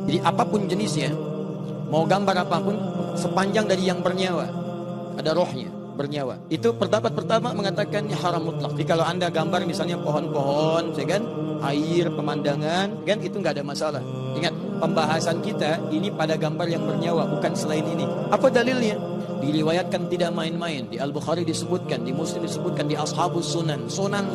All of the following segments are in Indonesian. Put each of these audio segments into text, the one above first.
Jadi apapun jenisnya, mau gambar apapun, sepanjang dari yang bernyawa, ada rohnya, bernyawa. Itu pendapat pertama mengatakan haram mutlak. Jadi kalau Anda gambar misalnya pohon-pohon, kan, air, pemandangan, kan itu nggak ada masalah. Ingat, pembahasan kita ini pada gambar yang bernyawa, bukan selain ini. Apa dalilnya? Diriwayatkan tidak main-main. Di Al-Bukhari disebutkan, di Muslim disebutkan, di Ashabus Sunan, Sunan.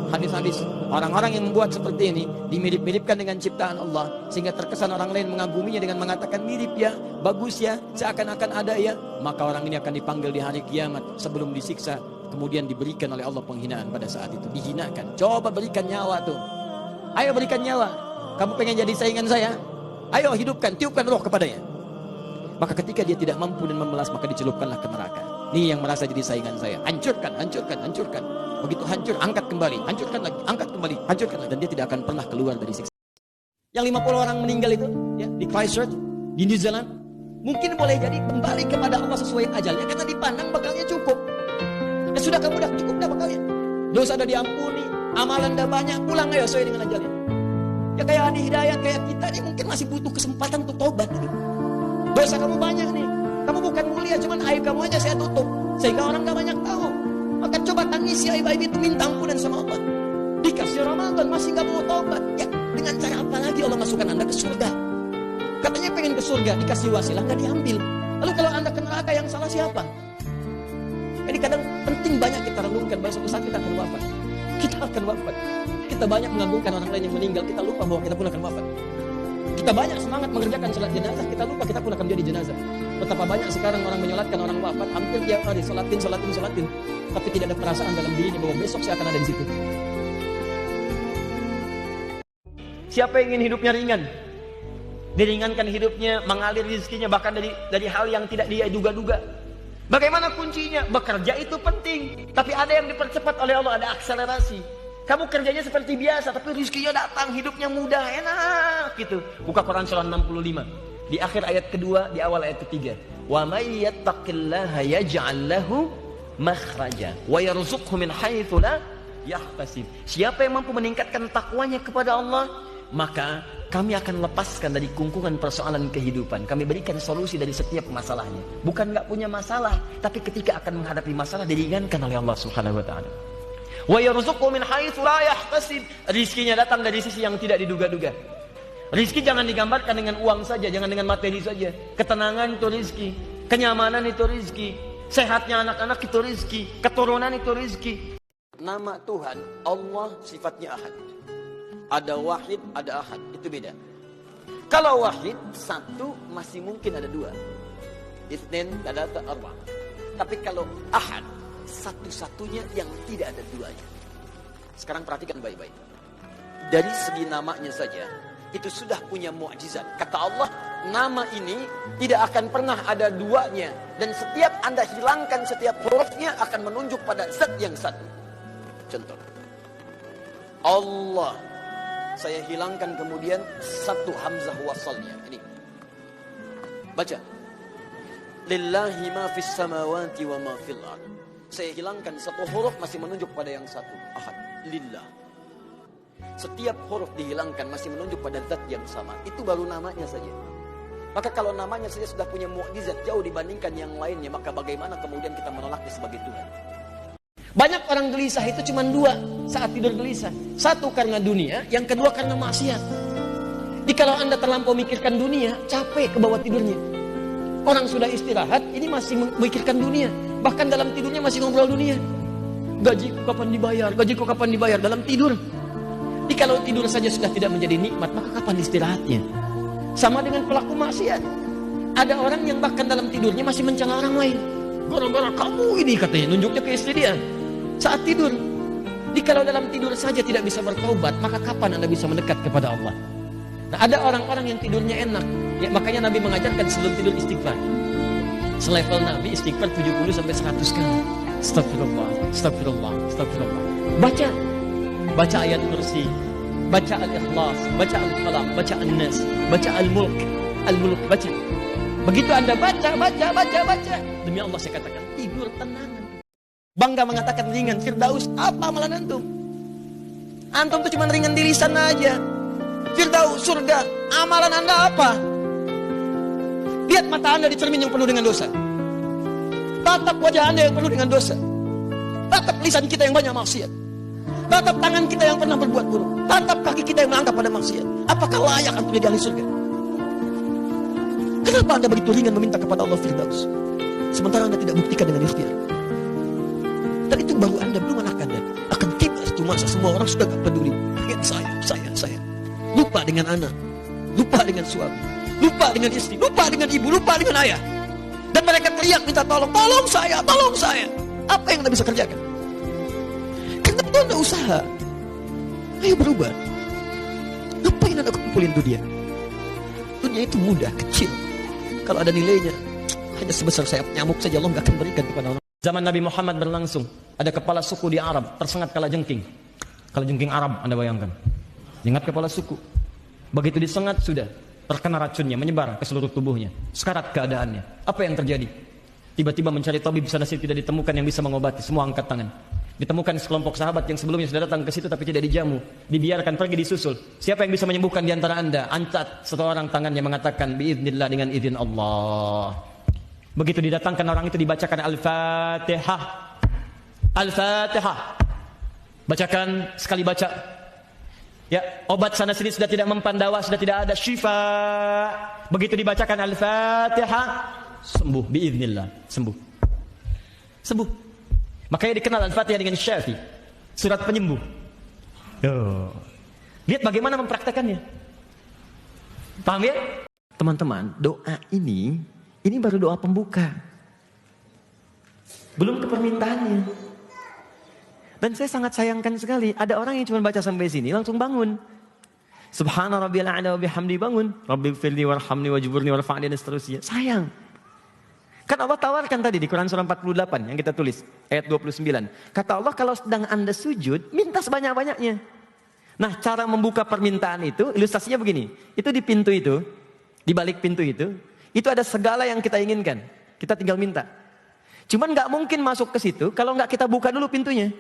Hadis-hadis orang-orang yang membuat seperti ini dimirip-miripkan dengan ciptaan Allah sehingga terkesan orang lain mengaguminya dengan mengatakan mirip ya, bagus ya, seakan-akan ada ya, maka orang ini akan dipanggil di hari kiamat sebelum disiksa, kemudian diberikan oleh Allah penghinaan pada saat itu, dihinakan. Coba berikan nyawa tuh, ayo berikan nyawa, kamu pengen jadi saingan saya, ayo hidupkan, tiupkan roh kepadanya. Maka ketika dia tidak mampu dan memelas, maka dicelupkanlah ke neraka. Ini yang merasa jadi saingan saya, hancurkan. Begitu hancur, angkat kembali, hancurkan lagi, angkat kembali, hancurkan lagi. Dan dia tidak akan pernah keluar dari siksa. Yang 50 orang meninggal itu, ya, di Christchurch, di New Zealand, mungkin boleh jadi kembali kepada Allah sesuai ajalnya, karena dipandang bakalnya cukup. Ya sudah, kamu udah cukup dah bakalnya. Dosa udah diampuni, amalan udah banyak, pulang ayo sesuai dengan ajalnya. Ya kayak Adi Hidayat, kayak kita nih mungkin masih butuh kesempatan untuk tobat. Gitu. Dosa kamu banyak nih, kamu bukan mulia, cuman aib kamu aja saya tutup, sehingga orang gak banyak tahu. Maka coba tangisi aib-aib itu, minta ampunan sama Allah. Dikasih Ramadan masih gak mau tobat, ya dengan cara apa lagi Allah masukkan Anda ke surga? Katanya pengen ke surga, dikasih wasilah gak diambil. Lalu kalau Anda ke neraka, yang salah siapa? Jadi kadang penting banyak kita renungkan bahwa suatu saat kita akan wafat. Kita akan wafat. Kita banyak mengagungkan orang lain yang meninggal, kita lupa bahwa kita pun akan wafat. Kita banyak semangat mengerjakan sholat jenazah, kita lupa kita pun akan jadi jenazah. Betapa banyak sekarang orang menyolatkan orang wafat, hampir tiap hari sholatin, tapi tidak ada perasaan dalam dirinya bahwa besok saya akan ada di situ. Siapa yang ingin hidupnya ringan? Diringankan hidupnya, mengalir rezekinya bahkan dari hal yang tidak dia duga-duga. Bagaimana kuncinya? Bekerja itu penting, tapi ada yang dipercepat oleh Allah, ada akselerasi. Kamu kerjanya seperti biasa, tapi rezekinya datang, hidupnya mudah, enak gitu. Buka Quran surah 65. Di akhir ayat kedua, di awal ayat ketiga. Wa may yattaqillaha yaj'al lahu makhraja wa yarzuqhu min haitsu la yahtasib. Siapa yang mampu meningkatkan takwanya kepada Allah, maka kami akan lepaskan dari kungkungan persoalan kehidupan. Kami berikan solusi dari setiap masalahnya. Bukan enggak punya masalah, tapi ketika akan menghadapi masalah diringankan oleh Allah Subhanahu wa taala. Wa yarzuqhu min haitsu la yahtasib. Rizkinya datang dari sisi yang tidak diduga-duga. Rizki jangan digambarkan dengan uang saja, jangan dengan materi saja. Ketenangan itu rizki, kenyamanan itu rizki, sehatnya anak-anak itu rizki, keturunan itu rizki. Nama Tuhan Allah sifatnya ahad. Ada wahid, ada ahad, itu beda. Kalau wahid satu masih mungkin ada dua. Itsnain, thalatha, arba'. Tapi kalau ahad satu-satunya yang tidak ada duanya. Sekarang perhatikan baik-baik. Dari segi namanya saja itu sudah punya mukjizat. Kata Allah, nama ini tidak akan pernah ada duanya, dan setiap Anda hilangkan setiap hurufnya akan menunjuk pada zat yang satu. Contoh, Allah, saya hilangkan kemudian satu hamzah wasalnya. Ini baca, lillahi ma fis samawati wa ma fil ard. Saya hilangkan satu huruf masih menunjuk pada yang satu, ahad, lillah. Setiap huruf dihilangkan masih menunjuk pada zat yang sama. Itu baru namanya saja. Maka kalau namanya saja sudah punya mukjizat jauh dibandingkan yang lainnya, maka bagaimana kemudian kita menolaknya sebagai Tuhan? Banyak orang gelisah itu cuma dua saat tidur gelisah. Satu karena dunia, yang kedua karena maksiat. Jadi kalau Anda terlampau mikirkan dunia, capek ke bawah tidurnya. Orang sudah istirahat, ini masih memikirkan dunia. Bahkan dalam tidurnya masih ngobrol dunia. Gajiku kapan dibayar dalam tidur. Jadi kalau tidur saja sudah tidak menjadi nikmat, maka kapan istirahatnya? Sama dengan pelaku maksiat. Ada orang yang bahkan dalam tidurnya masih mencela orang lain. Gara-gara kamu ini katanya, nunjuknya ke istri dia saat tidur. Jadi kalau dalam tidur saja tidak bisa bertobat, maka kapan Anda bisa mendekat kepada Allah? Nah, ada orang-orang yang tidurnya enak. Ya, makanya Nabi mengajarkan sebelum tidur istighfar. Selevel Nabi istighfar 70 sampai 100 kali. Astagfirullah. Baca ayat kursi, baca al-ikhlas, baca al-falaq, baca an-nas, baca al-mulk, baca. Begitu Anda baca. Demi Allah saya katakan, tidur tenang. Bangga mengatakan ringan, Firdaus, apa amalan antum? Antum tuh cuma ringan di lisan aja. Firdaus, surga, Amalan Anda apa? Lihat mata Anda di cermin yang penuh dengan dosa. Tatap wajah Anda yang penuh dengan dosa. Tatap lisan kita yang banyak maksiat. Tatap tangan kita yang pernah berbuat buruk. Tatap kaki kita yang melangkah pada maksiat. Apakah layak untuk jadi ahli surga? Kenapa Anda begitu ringan meminta kepada Allah Firdaus, sementara Anda tidak buktikan dengan ikhtiar? Dan itu baru Anda, belum anak Anda. Akan tiba satu masa semua orang sudah gak peduli. Ingat saya. Lupa dengan anak, lupa dengan suami, lupa dengan istri, lupa dengan ibu, lupa dengan ayah. Dan mereka teriak minta tolong, tolong saya. Apa yang Anda bisa kerjakan? Karena itu Anda usaha. Ayo berubah. Ngapain Anda kumpulin dunia? Dunia itu mudah, kecil. Kalau ada nilainya, hanya sebesar sayap nyamuk saja Allah gak akan berikan kepada orang. Zaman Nabi Muhammad berlangsung, ada kepala suku di Arab tersengat kalajengking. Kalajengking Arab, Anda bayangkan. Ingat kepala suku. Begitu disengat sudah terkena racunnya, menyebar ke seluruh tubuhnya. Sekarat keadaannya. Apa yang terjadi? Tiba-tiba mencari tabib sana sini tidak ditemukan yang bisa mengobati. Semua angkat tangan. Ditemukan sekelompok sahabat yang sebelumnya sudah datang ke situ tapi tidak dijamu. Dibiarkan pergi disusul. Siapa yang bisa menyembuhkan di antara Anda? Angkat seorang tangannya mengatakan biiznillah, dengan izin Allah. Begitu didatangkan orang itu dibacakan Al-Fatihah. Al-Fatihah. Bacakan, sekali baca. Ya, obat sana sini sudah tidak mempan, dawa sudah tidak ada, syifa. Begitu dibacakan Al-Fatihah, sembuh biiznillah, sembuh. Makanya dikenal Al-Fatihah dengan Syafi, surat penyembuh. Lihat bagaimana mempraktekannya. Paham ya? Teman-teman, doa ini baru doa pembuka. Belum ke permintaannya. Dan saya sangat sayangkan sekali, ada orang yang cuma baca sampai sini langsung bangun. Subhana rabbiyal a'la wa bihamdi, bangun. Rabbighfirli warhamni wajburni warfa'ni, dan seterusnya. Sayang. Kan Allah tawarkan tadi di Quran surah 48 yang kita tulis, ayat 29. Kata Allah, kalau sedang Anda sujud, minta sebanyak-banyaknya. Nah, cara membuka permintaan itu, ilustrasinya begini. Itu di pintu itu, di balik pintu itu ada segala yang kita inginkan. Kita tinggal minta. Cuman nggak mungkin masuk ke situ kalau nggak kita buka dulu pintunya.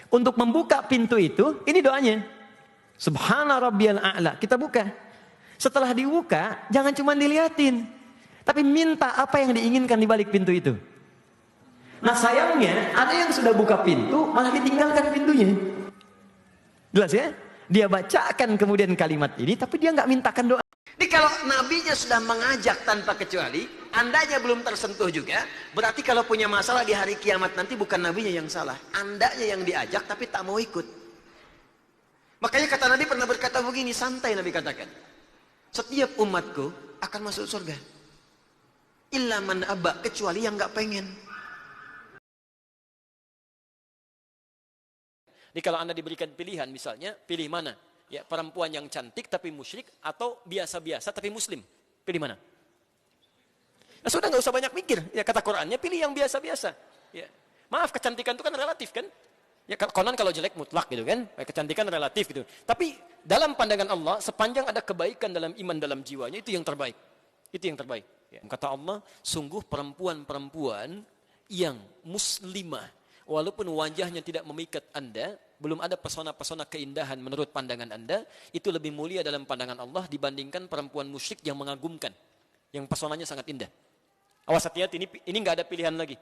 Untuk membuka pintu itu, ini doanya. Subhana rabbiyal a'la. Kita buka. Setelah dibuka, jangan cuma diliatin. Tapi minta apa yang diinginkan di balik pintu itu. Nah sayangnya, ada yang sudah buka pintu, malah ditinggalkan pintunya. Jelas ya? Dia bacakan kemudian kalimat ini, tapi dia nggak mintakan doa. Jadi kalau nabinya sudah mengajak tanpa kecuali, andanya belum tersentuh juga, berarti kalau punya masalah di hari kiamat nanti bukan nabinya yang salah, andanya yang diajak tapi tak mau ikut. Makanya kata Nabi pernah berkata begini, santai Nabi katakan, setiap umatku akan masuk surga, illa man aba, kecuali yang nggak pengen. Jadi kalau Anda diberikan pilihan, misalnya pilih mana? Ya, perempuan yang cantik tapi musyrik atau biasa-biasa tapi muslim. Pilih mana? Nah, sudah nggak usah banyak mikir. Ya, kata Qurannya pilih yang biasa-biasa. Ya. Maaf, kecantikan itu kan relatif kan? Ya, konon kalau jelek mutlak gitu kan? Kecantikan relatif gitu. Tapi dalam pandangan Allah, sepanjang ada kebaikan dalam iman dalam jiwanya, itu yang terbaik. Itu yang terbaik. Ya. Kata Allah, sungguh perempuan-perempuan yang muslimah, walaupun wajahnya tidak memikat Anda, belum ada pesona-pesona keindahan menurut pandangan Anda, itu lebih mulia dalam pandangan Allah dibandingkan perempuan musyrik yang mengagumkan, yang pesonanya sangat indah. Awas, hati-hati, ini nggak ada pilihan lagi,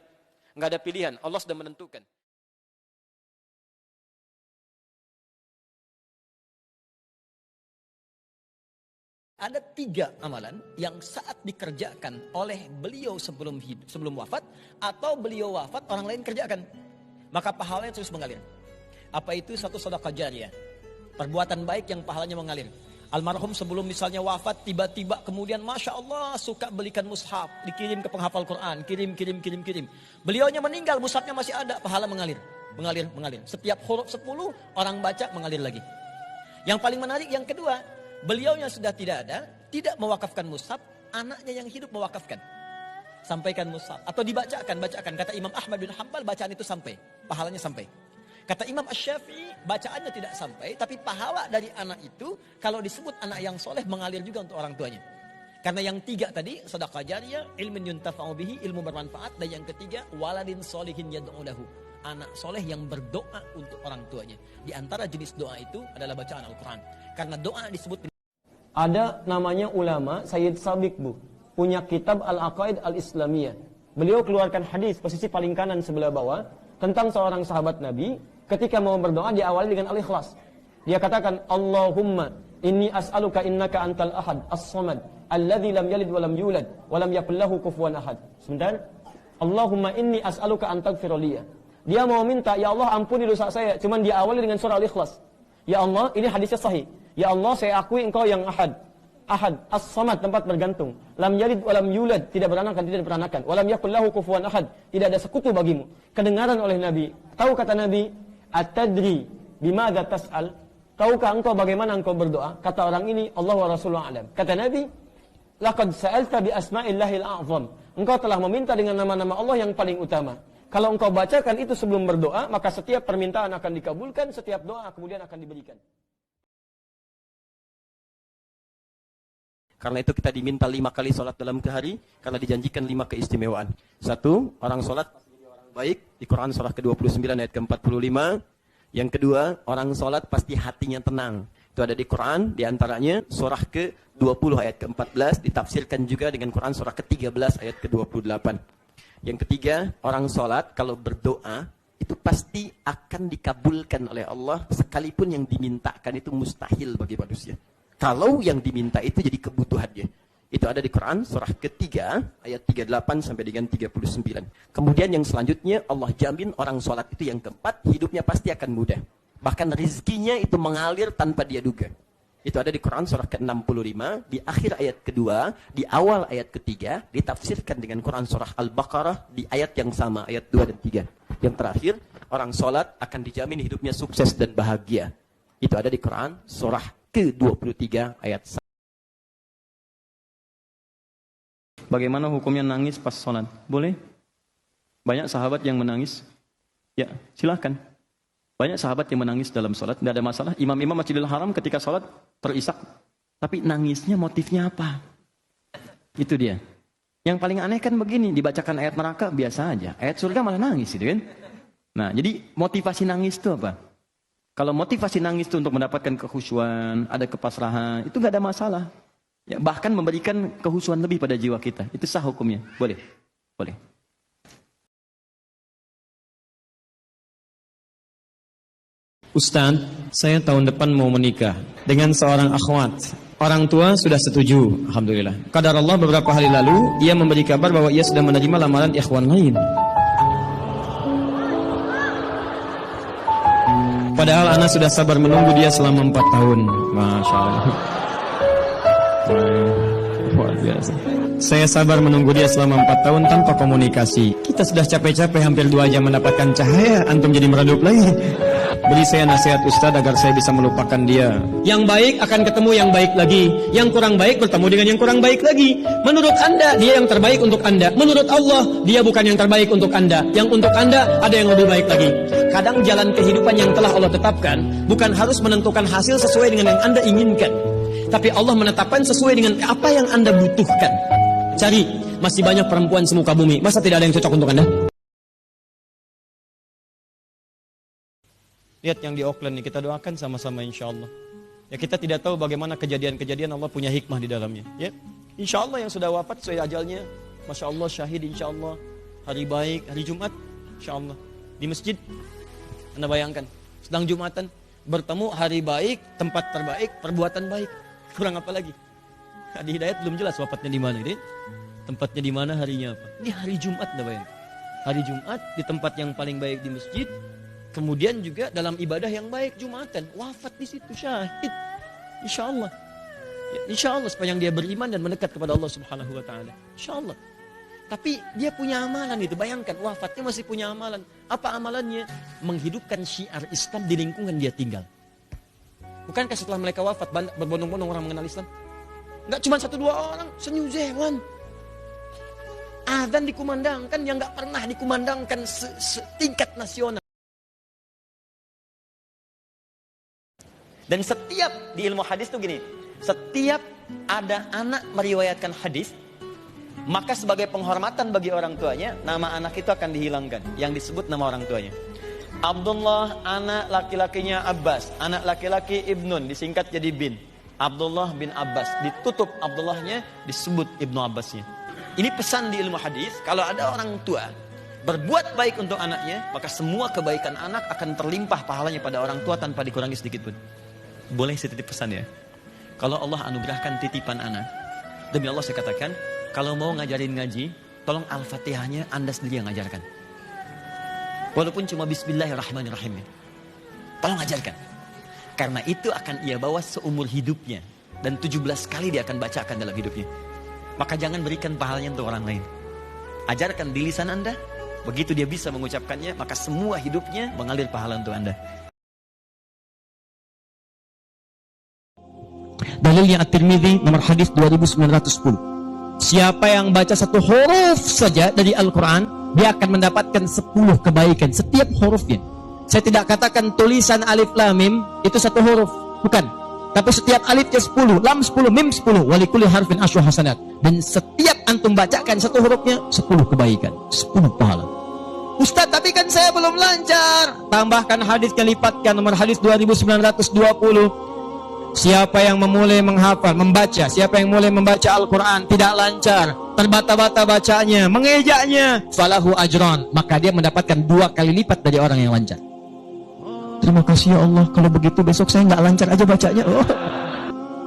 nggak ada pilihan, Allah sudah menentukan. Ada 3 amalan yang saat dikerjakan oleh beliau sebelum wafat, atau beliau wafat orang lain kerjakan, maka pahalanya terus mengalir. Apa itu? Satu sedekah jariyah, perbuatan baik yang pahalanya mengalir. Almarhum sebelum misalnya wafat, tiba-tiba kemudian Masya Allah suka belikan mushaf, dikirim ke penghafal Quran, kirim. Beliaunya meninggal, mushafnya masih ada, pahala mengalir. Setiap huruf 10 orang baca, mengalir lagi. Yang paling menarik yang kedua, beliaunya sudah tidak ada, tidak mewakafkan mushaf, anaknya yang hidup mewakafkan. Sampaikan mushaf atau bacakan. Kata Imam Ahmad bin Hanbal, bacaan itu sampai, pahalanya sampai. Kata Imam Asy-Syafi'i, bacaannya tidak sampai, tapi pahala dari anak itu, kalau disebut anak yang soleh, mengalir juga untuk orang tuanya. Karena yang 3 tadi, sedekah jariyah, ilmin yuntafa'u bihi, ilmu bermanfaat, dan yang ketiga, waladin solihin yad'u lahu, anak soleh yang berdoa untuk orang tuanya. Di antara jenis doa itu adalah bacaan Al-Quran. Karena doa disebut Ada namanya ulama Sayyid Sabiq Bu, punya kitab Al-Aqaid Al-Islamiyah. Beliau keluarkan hadis posisi paling kanan sebelah bawah tentang seorang sahabat Nabi ketika mau berdoa diawali dengan al-ikhlas. Dia katakan, Allahumma inni as'aluka innaka antal ahad as-samad alladzi lam yalid wa lam yulad wa lam yakul lahu kufuwan ahad. Sebentar. Allahumma inni as'aluka an taghfira li. Dia mau minta, ya Allah ampuni dosa saya, cuman diawali dengan surah Al-Ikhlas. Ya Allah, ini hadisnya sahih. Ya Allah, saya akui engkau yang ahad. Ahad, as-samad, tempat bergantung. Lam yalid wa lam yulad, tidak beranak dan tidak diperanakan. Wa lam yakul lahu kufuwan ahad, tidak ada sekutu bagimu. Kedengaran oleh Nabi. Tahu kata Nabi, "Atadri bimadza tas'al?" Tahukah engkau bagaimana engkau berdoa? Kata orang ini, Allah wa Rasulullah alam. Kata Nabi, laqad sa'alta bi asma'illahil a'zam. Engkau telah meminta dengan nama-nama Allah yang paling utama. Kalau engkau bacakan itu sebelum berdoa, maka setiap permintaan akan dikabulkan, setiap doa kemudian akan diberikan. Karena itu kita diminta 5 kali sholat dalam sehari, karena dijanjikan 5 keistimewaan. 1, orang sholat pasti jadi orang baik, di Quran surah ke-29 ayat ke-45. Yang kedua, orang sholat pasti hatinya tenang. Itu ada di Quran, diantaranya surah ke-20 ayat ke-14, ditafsirkan juga dengan Quran surah ke-13 ayat ke-28. Yang ketiga, orang sholat kalau berdoa, itu pasti akan dikabulkan oleh Allah, sekalipun yang dimintakan itu mustahil bagi manusia. Kalau yang diminta itu jadi kebutuhannya. Itu ada di Quran surah ketiga ayat 38 sampai dengan 39. Kemudian yang selanjutnya Allah jamin orang sholat itu yang keempat hidupnya pasti akan mudah. Bahkan rizkinya itu mengalir tanpa dia duga. Itu ada di Quran surah ke-65 di akhir ayat kedua, di awal ayat ketiga ditafsirkan dengan Quran surah Al-Baqarah di ayat yang sama ayat 2 dan 3. Yang terakhir, orang sholat akan dijamin hidupnya sukses dan bahagia. Itu ada di Quran surah ke-23 ayat 1. Bagaimana hukumnya nangis pas sholat? Boleh? Banyak sahabat yang menangis. Ya, silakan. Banyak sahabat yang menangis dalam sholat. Tidak ada masalah. Imam-imam Masjidil Haram ketika sholat terisak. Tapi nangisnya motifnya apa? Itu dia. Yang paling aneh kan begini. Dibacakan ayat neraka biasa aja. Ayat surga malah nangis gitu kan. Nah, jadi motivasi nangis itu apa? Kalau motivasi nangis itu untuk mendapatkan kekhusyuan, ada kepasrahan, itu nggak ada masalah. Ya, bahkan memberikan kehusuan lebih pada jiwa kita. Itu sah hukumnya. Boleh. Boleh. Ustaz, saya tahun depan mau menikah dengan seorang akhwat. Orang tua sudah setuju, alhamdulillah. Qadar Allah beberapa hari lalu, ia memberi kabar bahwa ia sudah menerima lamaran ikhwan lain. Padahal anak sudah sabar menunggu dia selama 4 tahun. Masya Allah. Luar biasa. Saya sabar menunggu dia selama 4 tahun tanpa komunikasi. Kita sudah capek-capek hampir 2 jam mendapatkan cahaya, antum jadi meredup lagi. Beri saya nasihat Ustaz agar saya bisa melupakan dia. Yang baik akan ketemu yang baik lagi. Yang kurang baik bertemu dengan yang kurang baik lagi. Menurut Anda, dia yang terbaik untuk Anda. Menurut Allah, dia bukan yang terbaik untuk Anda. Yang untuk Anda, ada yang lebih baik lagi. Kadang jalan kehidupan yang telah Allah tetapkan bukan harus menentukan hasil sesuai dengan yang Anda inginkan. Tapi Allah menetapkan sesuai dengan apa yang Anda butuhkan. Cari, masih banyak perempuan semuka bumi. Masa tidak ada yang cocok untuk Anda? Lihat yang di Auckland nih, kita doakan sama-sama insya Allah. Ya, kita tidak tahu bagaimana kejadian-kejadian, Allah punya hikmah di dalamnya. Ya, insya Allah yang sudah wafat sesuai ajalnya, Masya Allah syahid insya Allah. Hari baik, hari Jumat, insya Allah. Di masjid, Anda bayangkan, sedang Jumatan, bertemu hari baik, tempat terbaik, perbuatan baik. Kurang apa lagi? Di Hidayat belum jelas wafatnya di mana, gitu. Tempatnya di mana, harinya apa. Ini hari Jumat, Anda bayangkan. Hari Jumat, di tempat yang paling baik di masjid, kemudian juga dalam ibadah yang baik Jumatan, wafat di situ syahid. Insya Allah. Ya, insya Allah sepanjang dia beriman dan mendekat kepada Allah Subhanahu Wa Taala. Insya Allah. Tapi dia punya amalan itu. Bayangkan wafatnya masih punya amalan. Apa amalannya? Menghidupkan syiar Islam di lingkungan dia tinggal. Bukankah setelah mereka wafat berbondong-bondong orang mengenal Islam? Enggak cuma 1-2 orang, se-New Zealand. Azan dikumandangkan yang enggak pernah dikumandangkan setingkat nasional. Dan setiap di ilmu hadis tuh gini, setiap ada anak meriwayatkan hadis, maka sebagai penghormatan bagi orang tuanya, nama anak itu akan dihilangkan, yang disebut nama orang tuanya. Abdullah, anak laki-lakinya Abbas, anak laki-laki Ibnun, disingkat jadi bin. Abdullah bin Abbas. Ditutup Abdullahnya, disebut Ibnu Abbasnya. Ini pesan di ilmu hadis, kalau ada orang tua berbuat baik untuk anaknya, maka semua kebaikan anak akan terlimpah pahalanya pada orang tua tanpa dikurangi sedikit pun. Boleh saya titip pesan ya? Kalau Allah anugerahkan titipan anak, demi Allah saya katakan, kalau mau ngajarin ngaji, tolong Al-Fatihahnya Anda sendiri yang ngajarkan. Walaupun cuma Bismillahirrahmanirrahim. Tolong ajarkan. Karena itu akan ia bawa seumur hidupnya. Dan 17 kali dia akan bacakan dalam hidupnya. Maka jangan berikan pahalanya untuk orang lain. Ajarkan di lisan Anda. Begitu dia bisa mengucapkannya, maka semua hidupnya mengalir pahala untuk Anda. Dalilnya At-Tirmidzi nomor hadis 2910. Siapa yang baca satu huruf saja dari Al-Quran, dia akan mendapatkan 10 kebaikan setiap hurufnya. Saya tidak katakan tulisan alif lam mim itu satu huruf, bukan. Tapi setiap alifnya 10, lam 10, mim 10, walikulli harfin asyru hasanat. Dan setiap antum bacakan satu hurufnya 10 kebaikan, 10 pahala. Ustaz, tapi kan saya belum lancar. Tambahkan hadisnya, lipatkan nomor hadis 2920. Siapa yang memulai menghafal, membaca, siapa yang mulai membaca Al-Quran tidak lancar, terbata-bata bacanya, mengejaknya, falahu ajran, maka dia mendapatkan 2 kali lipat dari orang yang lancar. Terima kasih ya Allah, kalau begitu besok saya nggak lancar aja bacanya.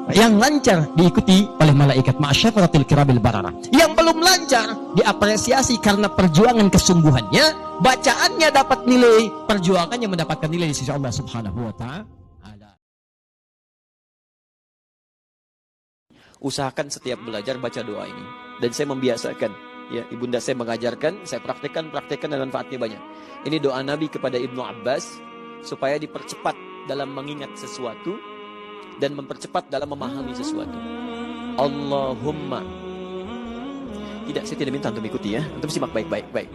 Yang lancar diikuti oleh malaikat ma'asyaratil kirabil barara. Yang belum lancar diapresiasi karena perjuangan kesungguhannya, bacaannya dapat nilai, perjuangannya mendapatkan nilai di sisi Allah Subhanahu wa ta'ala. Usahakan setiap belajar baca doa ini. Dan saya membiasakan, ya, ibunda saya mengajarkan, saya praktekkan dan manfaatnya banyak. Ini doa Nabi kepada Ibnu Abbas supaya dipercepat dalam mengingat sesuatu dan mempercepat dalam memahami sesuatu. Allahumma, saya tidak minta untuk ikuti ya, untuk simak baik-baik.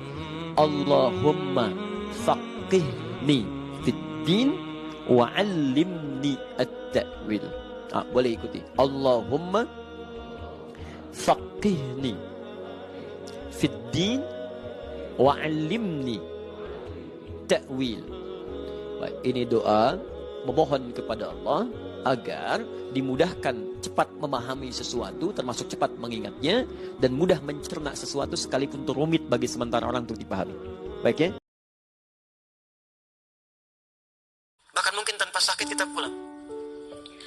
Allahumma faqihni fid din wa 'allimni at-ta'wil. Boleh ikuti. Allahumma faqihni fid din wa 'allimni ta'wil. Baik, ini doa memohon kepada Allah agar dimudahkan cepat memahami sesuatu, termasuk cepat mengingatnya, dan mudah mencerna sesuatu sekalipun itu rumit bagi sementara orang untuk dipahami. Baik ya? Bahkan mungkin tanpa sakit kita pulang.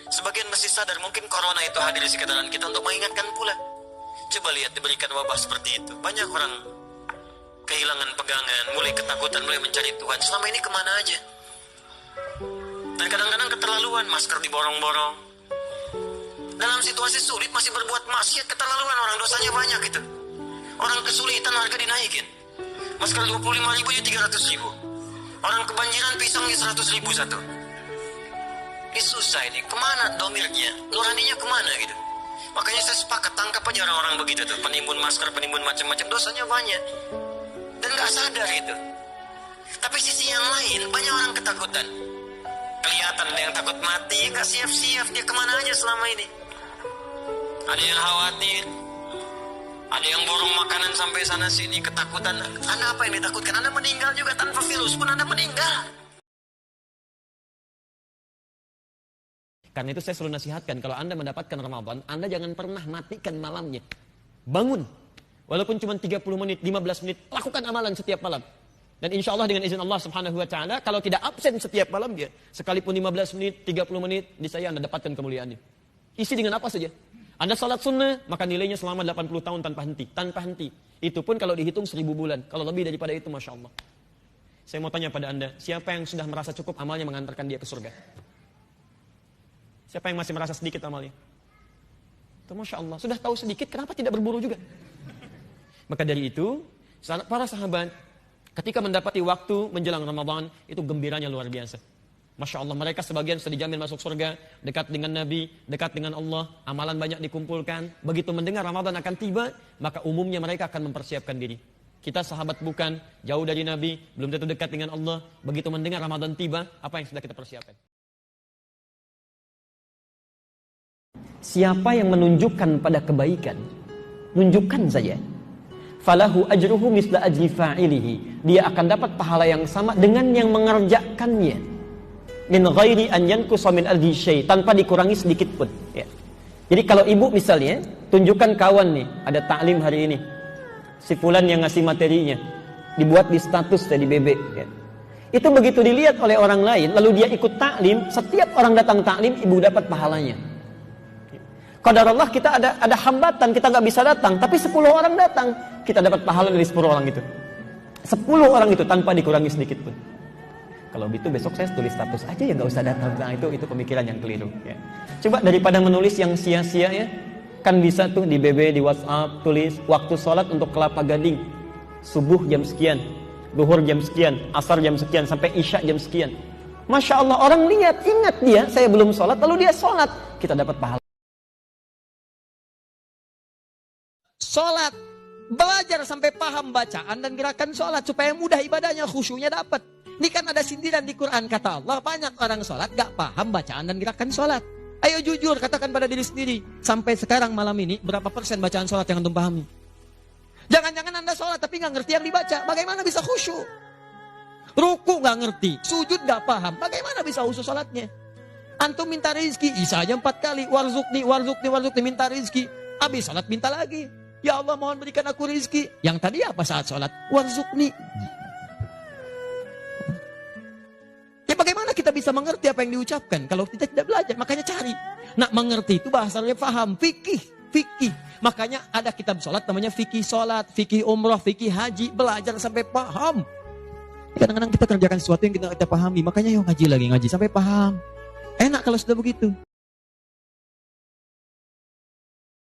Sebagian masih sadar mungkin corona itu hadir di sekitaran kita untuk mengingatkan pula. Coba lihat, diberikan wabah seperti itu, banyak orang kehilangan pegangan, mulai ketakutan, mulai mencari Tuhan. Selama ini kemana aja? Dan kadang-kadang keterlaluan, masker diborong-borong. Dalam situasi sulit masih berbuat maksiat, keterlaluan, orang dosanya banyak gitu. Orang kesulitan harga dinaikin. Masker 25.000 ya 300.000. Orang kebanjiran pisangnya 100.000 satu. Ini susah ini, kemana domirnya? Nuraninya kemana gitu? Makanya saya sepakat, tangkap aja orang-orang begitu tuh, penimbun masker, penimbun macam-macam, dosanya banyak. Dan gak sadar itu. Tapi sisi yang lain, banyak orang ketakutan. Kelihatan ada yang takut mati, gak siap-siap, dia kemana aja selama ini. Ada yang khawatir, ada yang borong makanan sampai sana sini, ketakutan. Anda apa yang ditakutkan? Anda meninggal juga, tanpa virus pun Anda meninggal. Karena itu saya selalu nasihatkan, kalau Anda mendapatkan Ramadan, Anda jangan pernah matikan malamnya. Bangun, walaupun cuma 30 menit, 15 menit, lakukan amalan setiap malam. Dan insya Allah dengan izin Allah Subhanahu wa ta'ala, kalau tidak absen setiap malam dia, sekalipun 15 menit, 30 menit, di saya Anda dapatkan kemuliaannya. Isi dengan apa saja. Anda salat sunnah, maka nilainya selama 80 tahun tanpa henti. Tanpa henti. Itu pun kalau dihitung 1000 bulan. Kalau lebih daripada itu, Masya Allah. Saya mau tanya pada Anda, siapa yang sudah merasa cukup amalnya mengantarkan dia ke surga? Siapa yang masih merasa sedikit amalnya? Itu Masya Allah. Sudah tahu sedikit, kenapa tidak berburu juga? Maka dari itu, para sahabat, ketika mendapati waktu menjelang Ramadan, itu gembiranya luar biasa. Masya Allah, mereka sebagian sudah dijamin masuk surga, dekat dengan Nabi, dekat dengan Allah, amalan banyak dikumpulkan. Begitu mendengar Ramadan akan tiba, maka umumnya mereka akan mempersiapkan diri. Kita sahabat bukan, jauh dari Nabi, belum tentu dekat dengan Allah. Begitu mendengar Ramadan tiba, apa yang sudah kita persiapkan? Siapa yang menunjukkan pada kebaikan, tunjukkan saja. Falahu ajruhu misla ajri fa'ilihi. Dia akan dapat pahala yang sama dengan yang mengerjakannya. min ghairi an yanqusa min adhi syai, tanpa dikurangi sedikit pun, ya. Jadi kalau ibu misalnya tunjukkan kawan nih, ada taklim hari ini, si fulan yang ngasih materinya, dibuat di status di BB, ya. Itu begitu dilihat oleh orang lain, lalu dia ikut taklim, setiap orang datang taklim, ibu dapat pahalanya. Qadarullah kita ada hambatan, kita nggak bisa datang, tapi 10 orang datang, kita dapat pahala dari 10 orang itu. 10 orang itu tanpa dikurangi sedikit pun. Kalau gitu besok saya tulis status aja ya, nggak usah datang. Nah, itu pemikiran yang keliru, ya. Coba daripada menulis yang sia-sia, ya, kan bisa tuh di BB, di WhatsApp tulis waktu sholat untuk Kelapa Gading, subuh jam sekian, duhur jam sekian, asar jam sekian, sampai isya jam sekian. Masya Allah, orang lihat, ingat dia, saya belum sholat, lalu dia sholat, kita dapat pahala. Sholat, belajar sampai paham bacaan dan gerakan sholat supaya mudah ibadahnya, khusyuknya dapat. Ini kan ada sindiran di Quran, kata Allah, banyak orang sholat gak paham bacaan dan gerakan sholat. Ayo jujur, katakan pada diri sendiri, sampai sekarang malam ini berapa persen bacaan sholat yang antum pahami? Jangan-jangan anda sholat tapi gak ngerti yang dibaca, bagaimana bisa khusyuk? Ruku gak ngerti, sujud gak paham, bagaimana bisa khusyuk sholatnya? Antum minta rezeki, isa aja 4 kali, warzukni, minta rezeki. Habis sholat minta lagi, ya Allah mohon berikan aku rezeki. Yang tadi apa saat sholat? Warzukni. Ya bagaimana kita bisa mengerti apa yang diucapkan kalau kita tidak belajar? Makanya cari. Nak mengerti itu bahasanya paham, fikih. Makanya ada kitab sholat namanya fikih sholat, fikih umrah, fikih haji. Belajar sampai paham. Kadang-kadang kita kerjakan sesuatu yang kita pahami. Makanya yuk ngaji lagi, ngaji sampai paham. Enak kalau sudah begitu.